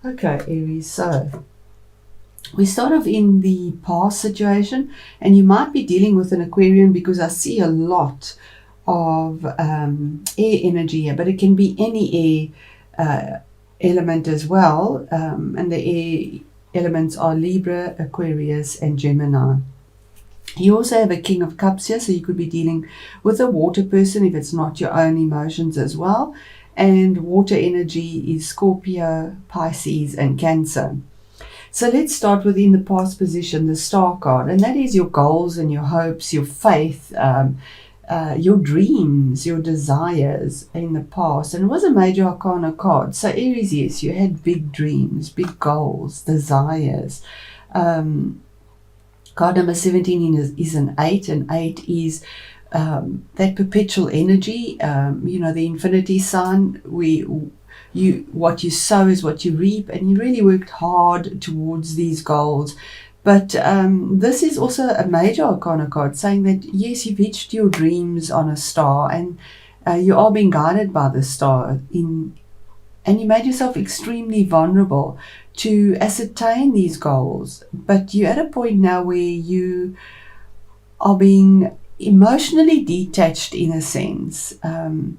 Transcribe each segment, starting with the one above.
Okay, Aries, so we start off in the past situation, and you might be dealing with an Aquarian because I see a lot of air energy here, but it can be any air element as well, and the air elements are Libra, Aquarius, and Gemini. You also have a King of Cups here, so you could be dealing with a water person if it's not your own emotions as well. And water energy is Scorpio, Pisces, and Cancer. So let's start within the past position, the Star card, and that is your goals and your hopes, your faith, your dreams, your desires in the past. And it was a major arcana card. So Aries, yes, you had big dreams, big goals, desires. Card number 17 is an 8, and 8 is that perpetual energy, the infinity sign. What you sow is what you reap, and you really worked hard towards these goals. But this is also a major arcana card saying that yes, you've reached your dreams on a star, and you are being guided by the star and you made yourself extremely vulnerable to ascertain these goals. But you're at a point now where you are being emotionally detached in a sense, and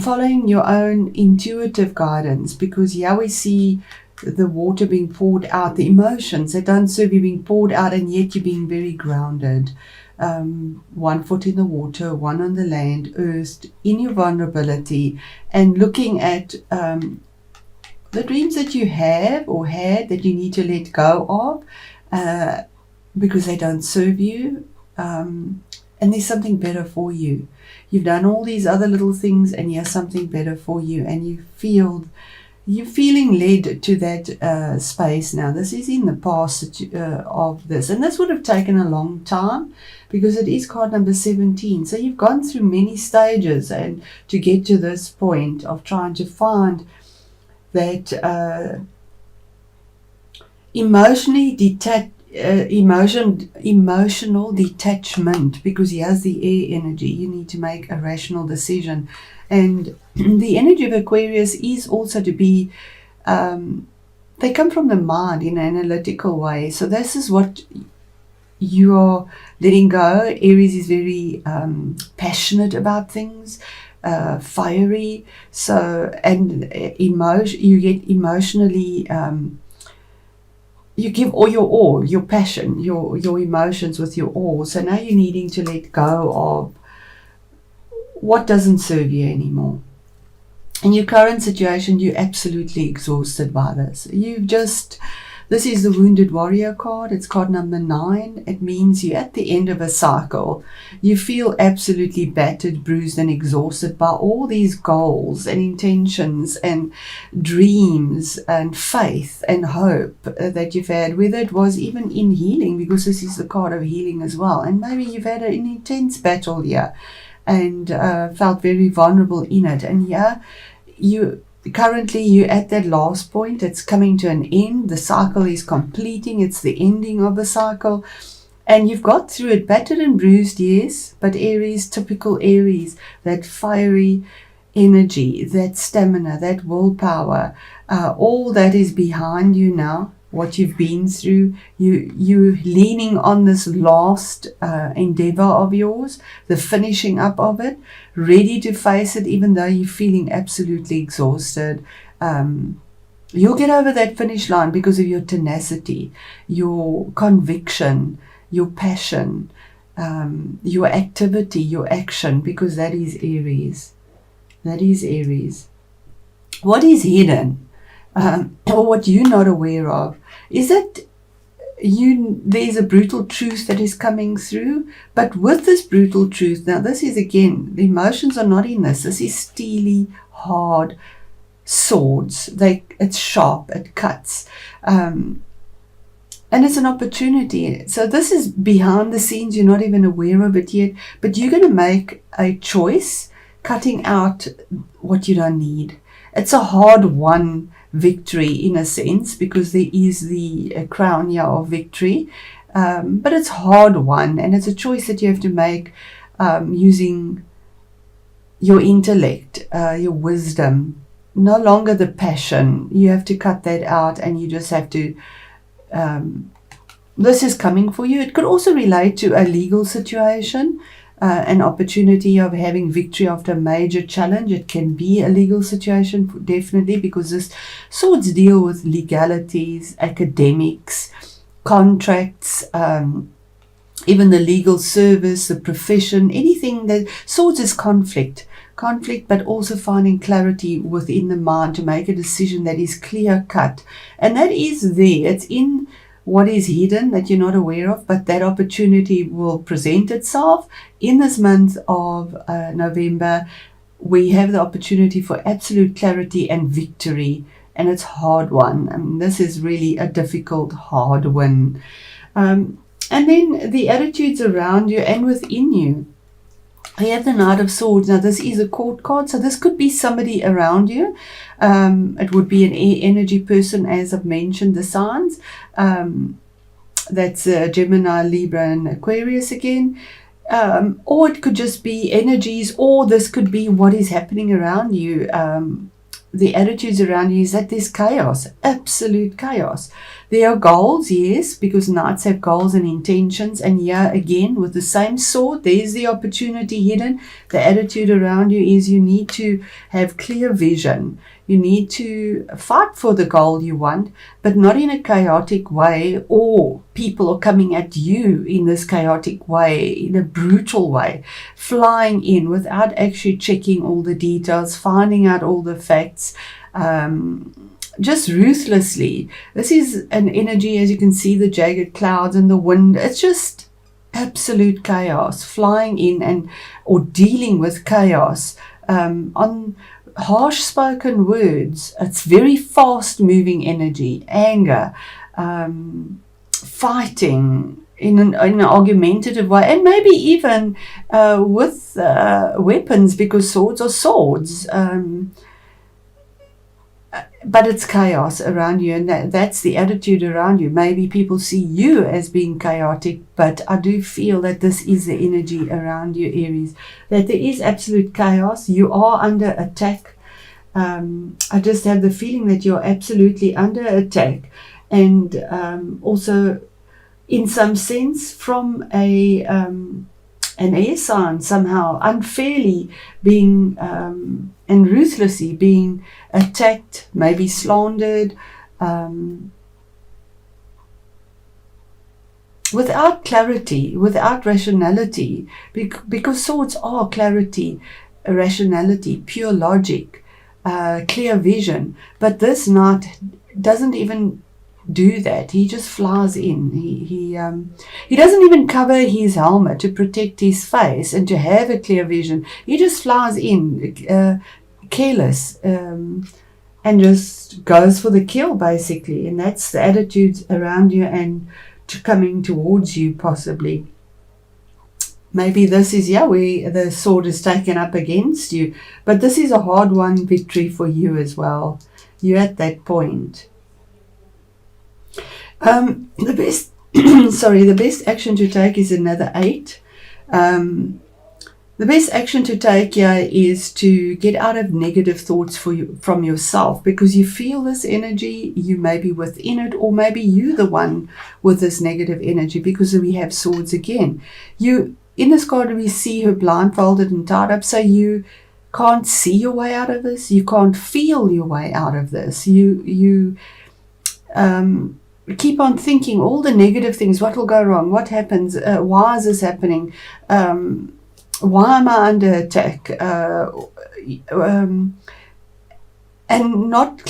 following your own intuitive guidance, because here we see the water being poured out, the emotions that don't serve you being poured out, and yet you're being very grounded. One foot in the water, one on the land, earth, in your vulnerability, and looking at the dreams that you have or had that you need to let go of because they don't serve you, and there's something better for you. You've done all these other little things, and here's something better for you, and you're feeling led to that space now. This is in the past of this, and this would have taken a long time because it is card number 17. So you've gone through many stages and to get to this point of trying to find that emotional detachment, because he has the air energy. You need to make a rational decision, and the energy of Aquarius is also to be they come from the mind in an analytical way. So this is what you are letting go. Aries is very passionate about things, fiery. So, and you get emotionally you give all your all, your passion, your emotions with your all. So now you're needing to let go of what doesn't serve you anymore. In your current situation, you're absolutely exhausted by this. This is the Wounded Warrior card. It's card number 9. It means you're at the end of a cycle. You feel absolutely battered, bruised, and exhausted by all these goals and intentions and dreams and faith and hope that you've had, whether it was even in healing, because this is the card of healing as well. And maybe you've had an intense battle here and felt very vulnerable in it. And currently you're at that last point. It's coming to an end. The cycle is completing. It's the ending of a cycle. And you've got through it, battered and bruised, yes, but Aries, typical Aries, that fiery energy, that stamina, that willpower, all that is behind you now. What you've been through, you're leaning on this last endeavor of yours, the finishing up of it, ready to face it, even though you're feeling absolutely exhausted. You'll get over that finish line because of your tenacity, your conviction, your passion, your activity, your action, because that is Aries. That is Aries. What is hidden, or what you're not aware of, is that there's a brutal truth that is coming through. But with this brutal truth, now this is again, the emotions are not in this. This is steely, hard swords. It's sharp, it cuts. And it's an opportunity. So this is behind the scenes. You're not even aware of it yet. But you're going to make a choice, cutting out what you don't need. It's a hard-won victory in a sense, because there is the crown here of victory. But it's hard-won, and it's a choice that you have to make using your intellect, your wisdom, no longer the passion. You have to cut that out, and you just have to, this is coming for you. It could also relate to a legal situation, an opportunity of having victory after a major challenge. It can be a legal situation, definitely, because this swords deal with legalities, academics, contracts, even the legal service, the profession, anything that swords is conflict, but also finding clarity within the mind to make a decision that is clear cut. And that is there. It's in what is hidden that you're not aware of, but that opportunity will present itself in this month of November. We have the opportunity for absolute clarity and victory, and it's hard won. I mean, this is really a difficult, hard win. And then the attitudes around you and within you. I have the Knight of Swords. Now, this is a court card, so this could be somebody around you. It would be an air energy person, as I've mentioned, the signs. That's Gemini, Libra, and Aquarius again. Or it could just be energies, or this could be what is happening around you. The attitudes around you is that there's chaos, absolute chaos. There are goals, yes, because knights have goals and intentions. And yeah, again, with the same sword, there's the opportunity hidden. The attitude around you is you need to have clear vision. You need to fight for the goal you want, but not in a chaotic way, or people are coming at you in this chaotic way, in a brutal way, flying in without actually checking all the details, finding out all the facts, just ruthlessly. This is an energy, as you can see, the jagged clouds and the wind. It's just absolute chaos, flying in or dealing with chaos on harsh spoken words. It's very fast moving energy, anger, fighting in an argumentative way, and maybe even with weapons, because swords are swords. But it's chaos around you, and that's the attitude around you. Maybe people see you as being chaotic, but I do feel that this is the energy around you, Aries, that there is absolute chaos. You are under attack. I just have the feeling that you're absolutely under attack, and also in some sense from an air sign, somehow unfairly being and ruthlessly being attacked, maybe slandered, without clarity, without rationality, because swords are clarity, rationality, pure logic, clear vision. But this knight doesn't even do that. He just flies in. He doesn't even cover his helmet to protect his face and to have a clear vision. He just flies in, careless, and just goes for the kill, basically. And that's the attitudes around you and coming towards you, possibly. Maybe this is, where the sword is taken up against you. But this is a hard-won victory for you as well. You're at that point. The best the best action to take is another 8. The best action to take here is to get out of negative thoughts from yourself, because you feel this energy, you may be within it, or maybe you the one with this negative energy, because we have swords again. In this card we see her blindfolded and tied up, so you can't see your way out of this, you can't feel your way out of this. You keep on thinking all the negative things. What will go wrong? What happens? Why is this happening? Why am I under attack? And not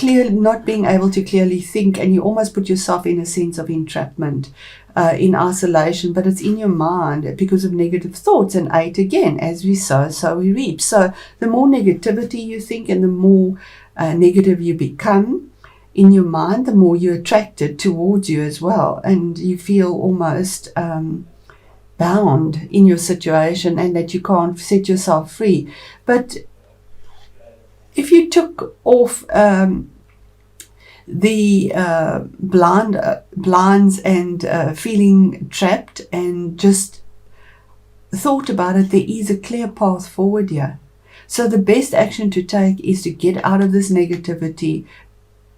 being able to clearly think, and you almost put yourself in a sense of entrapment, in isolation, but it's in your mind because of negative thoughts. And 8 again, as we sow, so we reap. So the more negativity you think and the more negative you become in your mind, the more you're attracted towards you as well, and you feel almost bound in your situation, and that you can't set yourself free. But if you took off the blinds and feeling trapped, and just thought about it, there is a clear path forward here. So the best action to take is to get out of this negativity,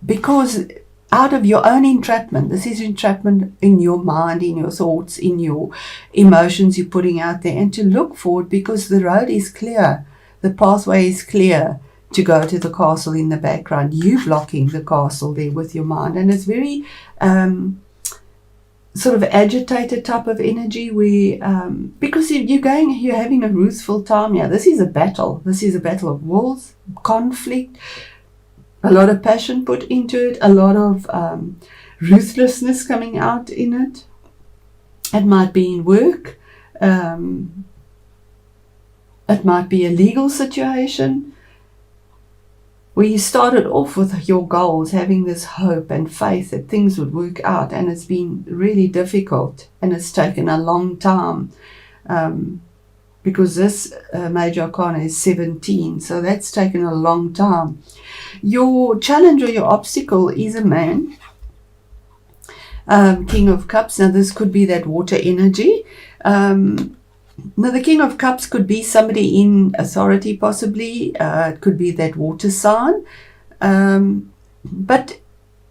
because out of your own entrapment, this is entrapment in your mind, in your thoughts, in your emotions you're putting out there, and to look forward, because the road is clear, the pathway is clear to go to the castle in the background. You blocking the castle there with your mind, and it's very sort of agitated type of energy, where because you're having a ruthful time here. This is a battle. This is a battle of wills, conflict, a lot of passion put into it, a lot of ruthlessness coming out in it. It might be in work. It might be a legal situation where you started off with your goals, having this hope and faith that things would work out, and it's been really difficult, and it's taken a long time, because this major arcana is 17, so that's taken a long time. Your challenge or your obstacle is a man, King of Cups. Now this could be that water energy. Now, the King of Cups could be somebody in authority, possibly. It could be that water sign. But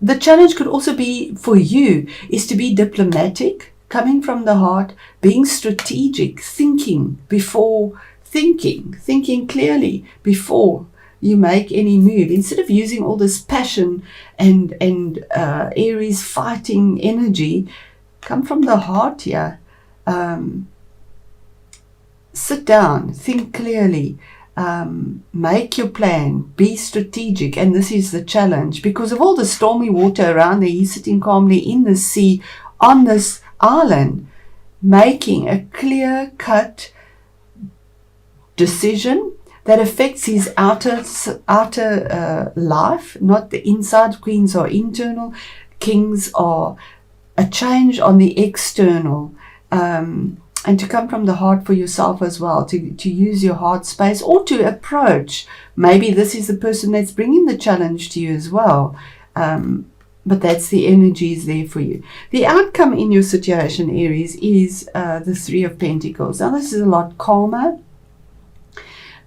the challenge could also be for you is to be diplomatic, coming from the heart, being strategic, thinking before thinking clearly before you make any move. Instead of using all this passion and Aries fighting energy, come from the heart here. Sit down, think clearly, make your plan, be strategic. And this is the challenge, because of all the stormy water around there. He's sitting calmly in the sea on this island, making a clear-cut decision that affects his outer life, not the inside. Queens are internal, kings are a change on the external. And to come from the heart for yourself as well, to use your heart space, or to approach. Maybe this is the person that's bringing the challenge to you as well. But that's the energies there for you. The outcome in your situation, Aries, is the Three of Pentacles. Now, this is a lot calmer.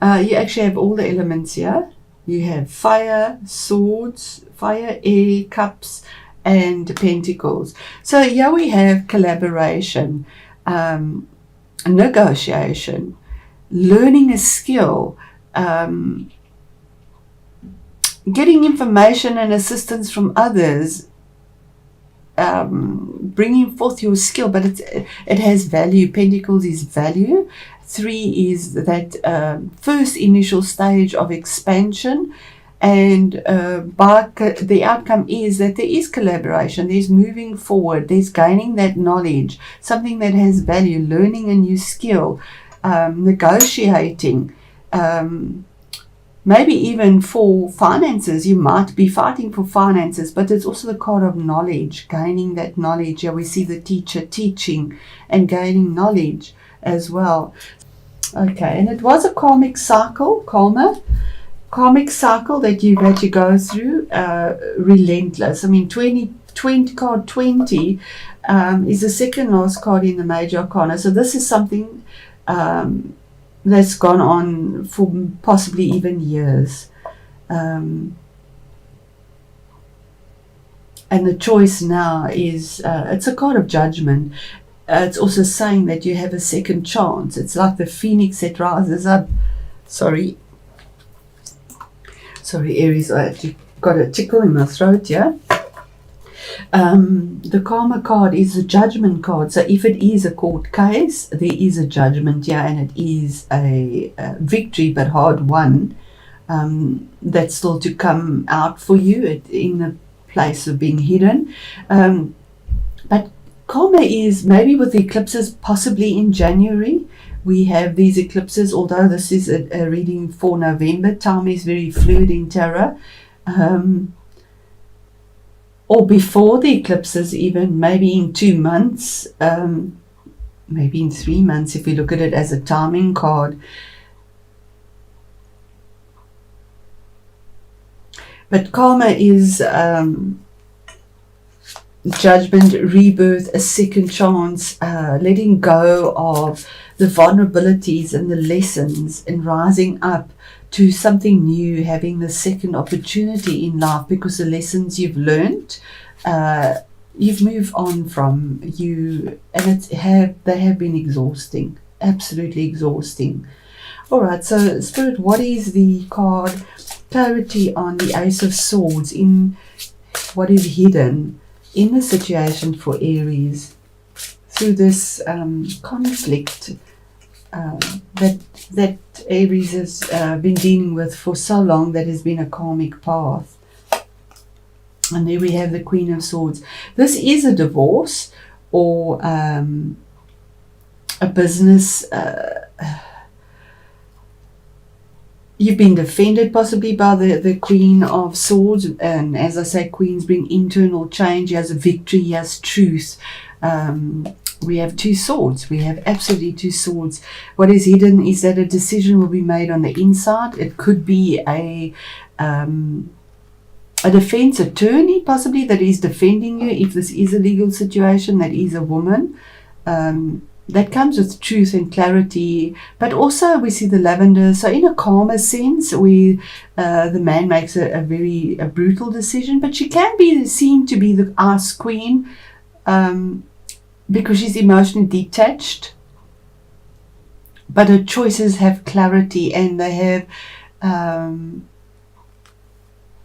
You actually have all the elements here. You have fire, swords, fire, air, cups, and pentacles. So here we have collaboration. Negotiation, learning a skill, getting information and assistance from others, bringing forth your skill, but it has value. Pentacles is value. 3 is that first initial stage of expansion. And the outcome is that there is collaboration, there's moving forward, there's gaining that knowledge, something that has value, learning a new skill, negotiating, maybe even for finances. You might be fighting for finances, but it's also the card of knowledge, gaining that knowledge. Yeah, we see the teacher teaching and gaining knowledge as well. Okay, and it was a karmic cycle, that you've had to go through, relentless. I mean, 20 card 20 is the second last card in the major arcana. So this is something that's gone on for possibly even years. And the choice now is, it's a card of judgment. It's also saying that you have a second chance. It's like the phoenix that rises up. Sorry, Aries, I actually got a tickle in my throat, yeah? The karma card is a judgment card. So if it is a court case, there is a judgment, yeah, and it is a victory, but hard won. That's still to come out for you in the place of being hidden. But karma is maybe with the eclipses, possibly in January. We have these eclipses, although this is a reading for November. Time is very fluid in tarot. Or before the eclipses even, maybe in 2 months, maybe in 3 months if we look at it as a timing card. But karma is judgment, rebirth, a second chance, letting go of the vulnerabilities and the lessons, and rising up to something new, having the second opportunity in life, because the lessons you've learned, you've moved on from you, and they have been exhausting, absolutely exhausting. All right, so Spirit, what is the card clarity on the Ace of Swords in what is hidden in the situation for Aries through this conflict that Aries has been dealing with for so long, that has been a karmic path. And there we have the Queen of Swords. This is a divorce or a business. You've been defended possibly by the Queen of Swords, and as I say, queens bring internal change. He has a victory, he has truth. We have two swords. We have absolutely two swords. What is hidden is that a decision will be made on the inside. It could be a defense attorney possibly that is defending you, if this is a legal situation, that is a woman. That comes with truth and clarity, but also we see the lavender. So in a calmer sense, the man makes a very brutal decision, but she can be seen to be the ice queen, because she's emotionally detached. But her choices have clarity, and they have,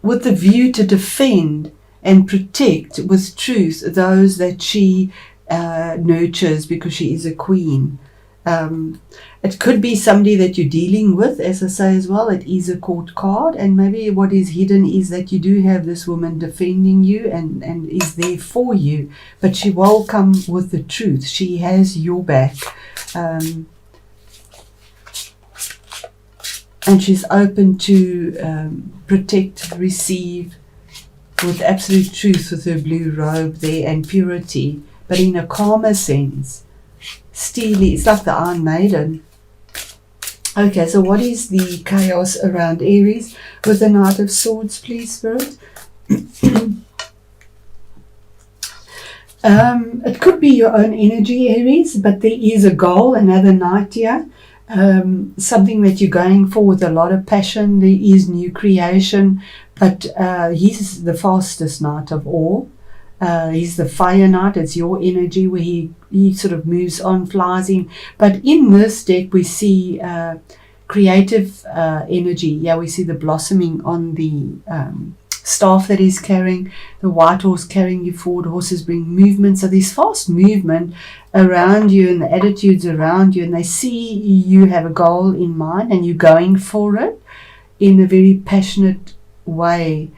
with the view to defend and protect with truth those that she nurtures, because she is a queen. It could be somebody that you're dealing with, as I say as well. It is a court card, and maybe what is hidden is that you do have this woman defending you and is there for you, but she will come with the truth. She has your back, and she's open to protect, receive with absolute truth, with her blue robe there and purity. But in a calmer sense, steely, it's like the Iron Maiden. Okay, so what is the chaos around Aries with the Knight of Swords, please, Spirit? It could be your own energy, Aries, but there is a goal, another knight here. Something that you're going for with a lot of passion. There is new creation, but he's the fastest knight of all. He's the fire knight. It's your energy where he sort of moves on, flies in. But in this deck we see creative energy. Yeah, we see the blossoming on the staff that he's carrying, the white horse carrying you forward. Horses bring movement. So there's fast movement around you and the attitudes around you, and they see you have a goal in mind and you're going for it in a very passionate way.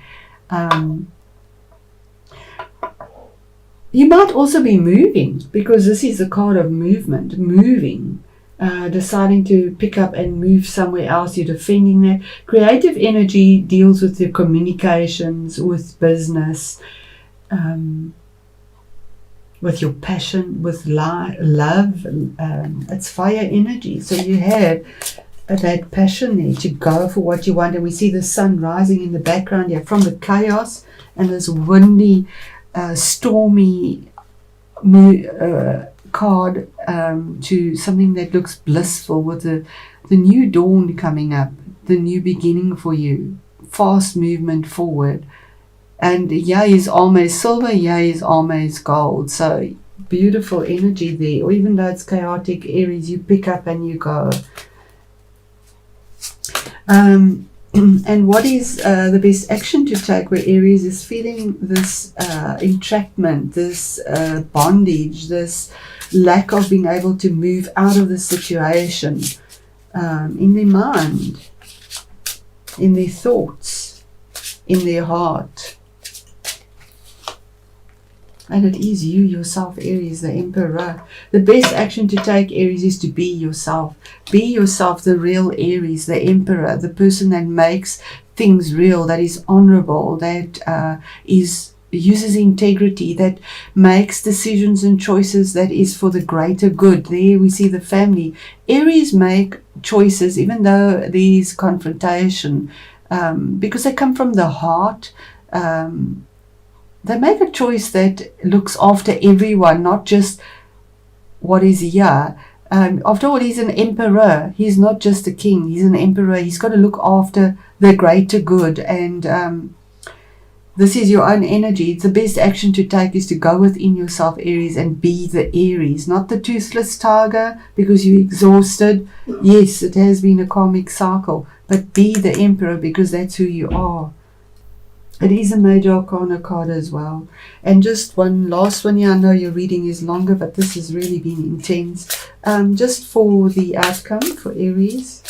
You might also be moving, because this is a card of movement, moving, deciding to pick up and move somewhere else. You're defending that. Creative energy deals with your communications, with business, with your passion, with love. It's fire energy. So you have that passion there to go for what you want. And we see the sun rising in the background here from the chaos and this windy, stormy card to something that looks blissful, with the new dawn coming up, the new beginning for you, fast movement forward. And yeah, his armor is silver, yeah, his armor is gold. So beautiful energy there. Or even though it's chaotic, Aries, you pick up and you go. And what is the best action to take where Aries is feeling this entrapment, this bondage, this lack of being able to move out of the situation, in their mind, in their thoughts, in their heart. And it is you yourself, Aries, the Emperor. The best action to take, Aries, is to be yourself. Be yourself, the real Aries, the Emperor, the person that makes things real, that is honorable, that uses integrity, that makes decisions and choices that is for the greater good. There we see the family. Aries make choices even though there is confrontation, because they come from the heart. They make a choice that looks after everyone, not just what is here, After all, he's an emperor. He's not just a king. He's an emperor. He's got to look after the greater good. And this is your own energy. It's the best action to take is to go within yourself, Aries, and be the Aries, not the toothless tiger because you're exhausted. Yes, it has been a karmic cycle, but be the emperor because that's who you are. It is a major arcana card as well. And just one last one here. I know your reading is longer, but this has really been intense. Just for the outcome for Aries.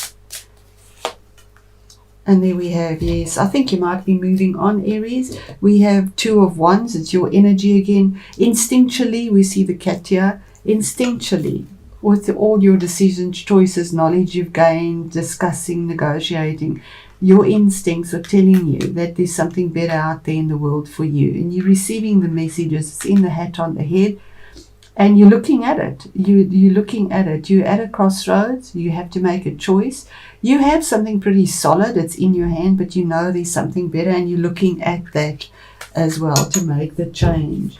And there we have, yes, I think you might be moving on, Aries. We have Two of Wands. It's your energy again. Instinctually, we see the cat here. Instinctually, with all your decisions, choices, knowledge you've gained, discussing, negotiating, your instincts are telling you that there's something better out there in the world for you. And you're receiving the messages. It's in the hat on the head. And you're looking at it. You're looking at it. You're at a crossroads. You have to make a choice. You have something pretty solid. It's in your hand, but you know there's something better, and you're looking at that as well to make the change.